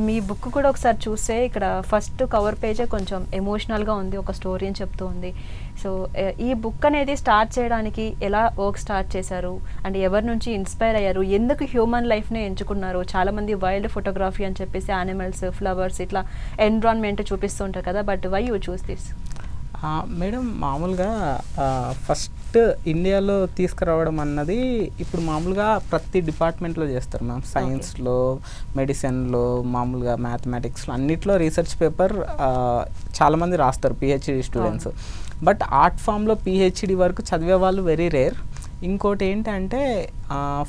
మీ book కూడా ఒకసారి చూస్తే ఇక్కడ ఫస్ట్ కవర్ పేజే కొంచెం ఎమోషనల్గా ఉంది, ఒక స్టోరీ అని చెప్తూ ఉంది. సో ఈ బుక్ అనేది స్టార్ట్ చేయడానికి ఎలా వర్క్ స్టార్ట్ చేశారు అండ్ ఎవరి నుంచి ఇన్స్పైర్ అయ్యారు, ఎందుకు హ్యూమన్ లైఫ్ని ఎంచుకున్నారు? చాలామంది వైల్డ్ ఫోటోగ్రఫీ అని చెప్పేసి యానిమల్స్, ఫ్లవర్స్, ఇట్లా ఎన్విరాన్మెంట్ చూపిస్తూ ఉంటారు కదా, but why you choose this? Madam మామూలుగా ఫస్ట్ ఇండియాలో తీసుకురావడం అన్నది ఇప్పుడు మామూలుగా ప్రతి డిపార్ట్మెంట్లో చేస్తారు మ్యామ్. సైన్స్లో, మెడిసిన్లో, మామూలుగా మ్యాథమెటిక్స్లో అన్నిట్లో రీసెర్చ్ పేపర్ చాలామంది రాస్తారు పిహెచ్డి స్టూడెంట్స్. బట్ ఆర్ట్ ఫామ్లో పిహెచ్డి వరకు చదివే వాళ్ళు వెరీ రేర్. ఇంకోటి ఏంటంటే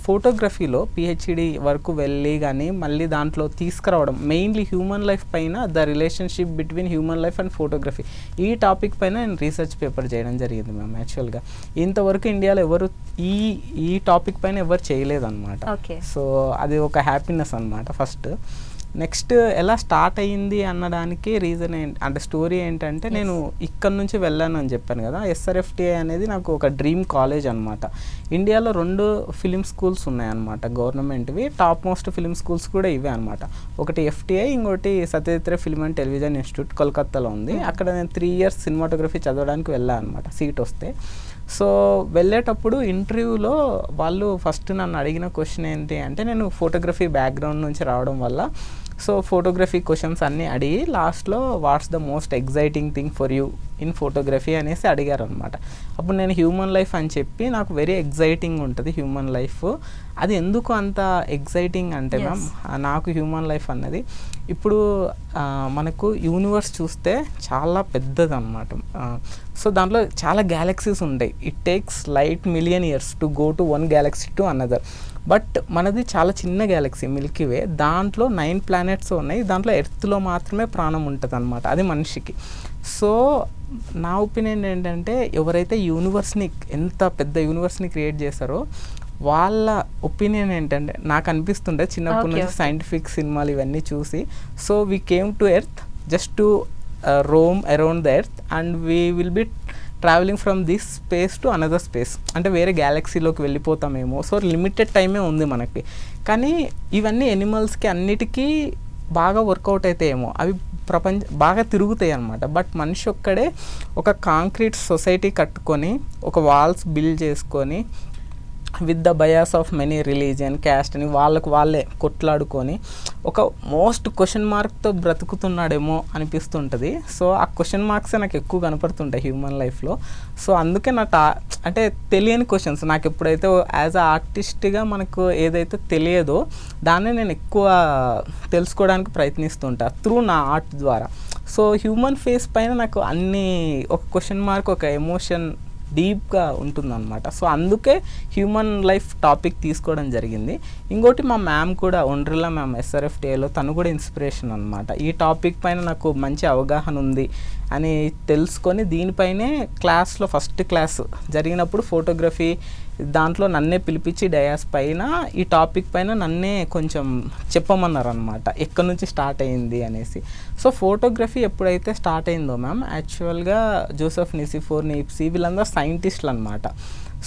ఫోటోగ్రఫీలో పిహెచ్డి వరకు వెళ్ళి కానీ మళ్ళీ దాంట్లో తీసుకురావడం మెయిన్లీ హ్యూమన్ లైఫ్ పైన, the relationship between human life and photography, ఈ టాపిక్ పైన నేను రీసెర్చ్ పేపర్ చేయడం జరిగింది మ్యామ్. యాక్చువల్గా ఇంతవరకు ఇండియాలో ఎవరు ఈ టాపిక్ పైన ఎవరు చేయలేదన్నమాట. సో అది ఒక హ్యాపీనెస్ అనమాట ఫస్ట్. నెక్స్ట్ ఎలా స్టార్ట్ అయ్యింది అనడానికి రీజన్ అంటే స్టోరీ ఏంటంటే, నేను ఇక్కడ నుంచి వెళ్ళాను అని చెప్పాను కదా, ఎస్ఆర్ఎఫ్టిఐ అనేది నాకు ఒక డ్రీమ్ కాలేజ్ అనమాట. ఇండియాలో 2 ఫిలిం స్కూల్స్ ఉన్నాయన్నమాట గవర్నమెంట్వి. టాప్ మోస్ట్ ఫిలిం స్కూల్స్ కూడా ఇవే అనమాట. ఒకటి ఎఫ్టిఐ, ఇంకోటి Satyajit Ray film and television institute కోల్కత్తాలో ఉంది. అక్కడ నేను 3 years సినిమాటోగ్రఫీ చదవడానికి వెళ్ళాను అనమాట సీట్ వస్తే. సో వెళ్ళేటప్పుడు ఇంటర్వ్యూలో వాళ్ళు ఫస్ట్ నన్ను అడిగిన క్వశ్చన్ ఏంటి అంటే, నేను ఫోటోగ్రఫీ బ్యాక్గ్రౌండ్ నుంచి రావడం వల్ల సో ఫోటోగ్రఫీ క్వశ్చన్స్ అన్నీ అడిగి లాస్ట్లో what's the most exciting thing for you in photography అనేసి అడిగారు అనమాట. అప్పుడు నేను హ్యూమన్ లైఫ్ అని చెప్పి, నాకు వెరీ ఎగ్జైటింగ్ ఉంటుంది హ్యూమన్ లైఫ్. అది ఎందుకు అంత ఎగ్జైటింగ్ అంటే మ్యామ్, నాకు హ్యూమన్ లైఫ్ అన్నది ఇప్పుడు మనకు యూనివర్స్ చూస్తే చాలా పెద్దది అనమాట. సో దాంట్లో చాలా గ్యాలక్సీస్ ఉంటాయి. It takes light million years to go to one Galaxy to another. But మనది చాలా చిన్న గ్యాలక్సీ మిల్కీవే. దాంట్లో 9 planets ఉన్నాయి. దాంట్లో ఎర్త్లో మాత్రమే ప్రాణం ఉంటుంది అనమాట, అది మనిషికి. సో నా ఒపీనియన్ ఏంటంటే, ఎవరైతే యూనివర్స్ని, ఎంత పెద్ద యూనివర్స్ని క్రియేట్ చేశారో వాళ్ళ ఒపీనియన్ ఏంటంటే, నాకు అనిపిస్తుంటే చిన్నప్పటి నుంచి సైంటిఫిక్ సినిమాలు ఇవన్నీ చూసి, so we came to earth just to Rome around the earth and we will be travelling from this space to another space, అంటే వేరే గ్యాలక్సీలోకి వెళ్ళిపోతామేమో. సో లిమిటెడ్ టైమే ఉంది మనకి. కానీ ఇవన్నీ ఎనిమల్స్కి అన్నిటికీ బాగా వర్కౌట్ అయితే ఏమో, అవి బాగా తిరుగుతాయి అన్నమాట. బట్ మనిషి ఒక్కడే ఒక కాంక్రీట్ సొసైటీ కట్టుకొని, ఒక వాల్స్ బిల్డ్ చేసుకొని, with the bias of many religion, caste అని వాళ్ళే కొట్లాడుకొని ఒక మోస్ట్ క్వశ్చన్ మార్క్తో బ్రతుకుతున్నాడేమో అనిపిస్తుంటుంది. సో ఆ క్వశ్చన్ మార్క్సే నాకు ఎక్కువ కనపడుతుంటాయి హ్యూమన్ లైఫ్లో. సో అందుకే అంటే తెలియని క్వశ్చన్స్ నాకు ఎప్పుడైతే యాజ్ అ ఆర్టిస్ట్గా మనకు ఏదైతే తెలియదో దాన్ని నేను ఎక్కువ తెలుసుకోవడానికి ప్రయత్నిస్తుంటా త్రూ నా ఆర్ట్ ద్వారా. సో హ్యూమన్ ఫేస్ పైన నాకు అన్ని ఒక క్వశ్చన్ మార్క్, ఒక ఎమోషన్ డీప్గా ఉంటుందన్నమాట. సో అందుకే హ్యూమన్ లైఫ్ టాపిక్ తీసుకోవడం జరిగింది. ఇంకోటి మా మ్యామ్ కూడా, ఒండ్రిలా మ్యామ్ ఎస్ఆర్ఎఫ్టిఐలో, తను కూడా ఇన్స్పిరేషన్ అనమాట. ఈ టాపిక్ పైన నాకు మంచి అవగాహన ఉంది అని తెలుసుకొని దీనిపైనే క్లాస్లో ఫస్ట్ క్లాస్ జరిగినప్పుడు ఫోటోగ్రఫీ దాంట్లో నన్నే పిలిపించి డయాస్ పైన ఈ టాపిక్ పైన నన్నే కొంచెం చెప్పమన్నారు అనమాట, ఎక్కడి నుంచి స్టార్ట్ అయింది అనేసి. సో ఫోటోగ్రఫీ ఎప్పుడైతే స్టార్ట్ అయిందో మ్యామ్, యాక్చువల్గా జోసెఫ్ నిసిఫోర్, నీప్సీ వీళ్ళందరూ సైంటిస్టులు అనమాట.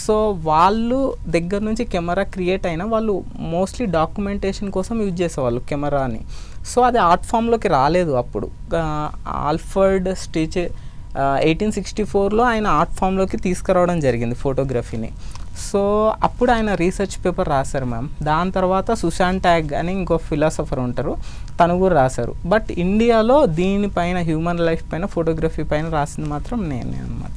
సో వాళ్ళు దగ్గర నుంచి కెమెరా క్రియేట్ అయినా వాళ్ళు మోస్ట్లీ డాక్యుమెంటేషన్ కోసం యూజ్ చేసేవాళ్ళు కెమెరాని. సో అది ఆర్ట్ ఫామ్లోకి రాలేదు అప్పుడు. ఆల్ఫర్డ్ స్టిచ్ 1864లో ఆయన ఆర్ట్ ఫామ్లోకి తీసుకురావడం జరిగింది ఫోటోగ్రఫీని. సో అప్పుడు ఆయన రీసెర్చ్ పేపర్ రాశారు మ్యామ్. దాని తర్వాత సుశాంత్ ట్యాగ్ అని ఇంకో ఫిలాసఫర్ ఉంటారు, తను కూడా రాశారు. బట్ ఇండియాలో దీనిపైన హ్యూమన్ లైఫ్ పైన, ఫోటోగ్రఫీ పైన రాసింది మాత్రం నేనే అనమాట.